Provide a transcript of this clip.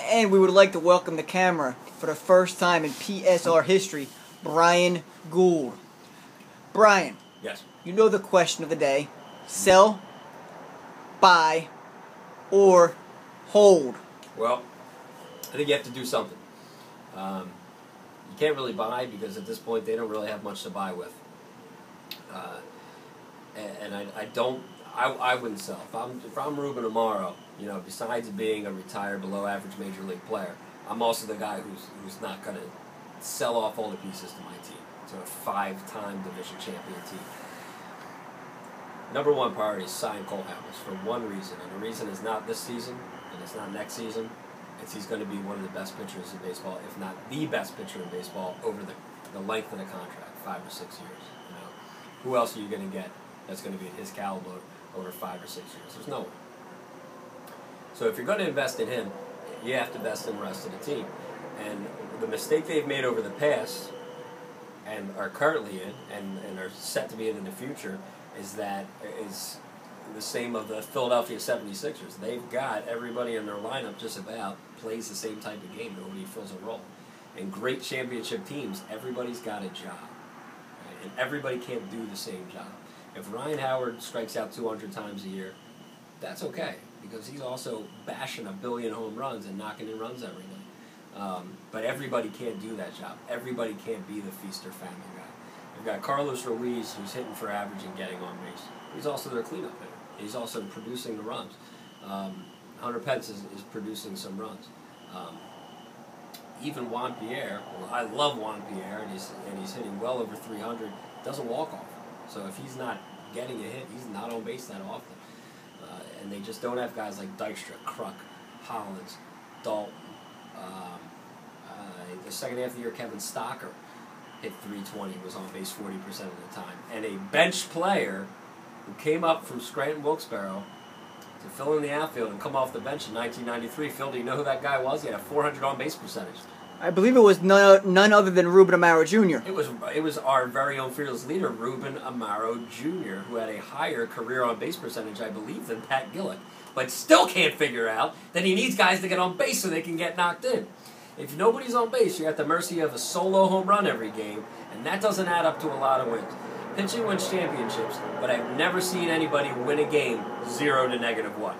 And we would like to welcome the camera for the first time in PSR history, Brian Gould. Brian. Yes. You know the question of the day. Sell, buy, or hold? Well, I think you have to do something. You can't really buy because at this point they don't really have much to buy with. And I wouldn't sell. If I'm Ruben Amaro, you know, besides being a retired below average major league player, I'm also the guy who's not going to sell off all the pieces to my team, to a 5-time division champion team. Number one priority is sign Cole Hamels for one reason, and the reason is not this season, and it's not next season. It's he's going to be one of the best pitchers in baseball, if not the best pitcher in baseball, over the length of the contract, 5 or 6 years. You know, who else are you going to get that's going to be at his caliber over 5 or 6 years? There's no one. So if you're going to invest in him, you have to invest in the rest of the team. And the mistake they've made over the past, and are currently in, and are set to be in the future, is the same of the Philadelphia 76ers. They've got everybody in their lineup just about plays the same type of game. Nobody fills a role. And great championship teams, everybody's got a job. Right? And everybody can't do the same job. If Ryan Howard strikes out 200 times a year, that's okay, because he's also bashing 1 billion home runs and knocking in runs every night. But everybody can't do that job. Everybody can't be the feast or famine guy. You've got Carlos Ruiz, who's hitting for average and getting on base. He's also their cleanup hitter. He's also producing the runs. Hunter Pence is producing some runs. Even Juan Pierre, well, I love Juan Pierre, and he's hitting well over 300. Doesn't walk often. So if he's not getting a hit, he's not on base that often. And they just don't have guys like Dykstra, Kruk, Hollins, Dalton. The second half of the year, Kevin Stocker hit 320, was on base 40% of the time. And a bench player who came up from Scranton Wilkes-Barre to fill in the outfield and come off the bench in 1993. Phil, do you know who that guy was? He had a 400 on-base percentage. I believe it was none other than Ruben Amaro Jr. It was our very own fearless leader, Ruben Amaro Jr., who had a higher career on-base percentage, I believe, than Pat Gillick, but still can't figure out that he needs guys to get on base so they can get knocked in. If nobody's on base, you're at the mercy of a solo home run every game, and that doesn't add up to a lot of wins. Pitching wins championships, but I've never seen anybody win a game 0 to -1.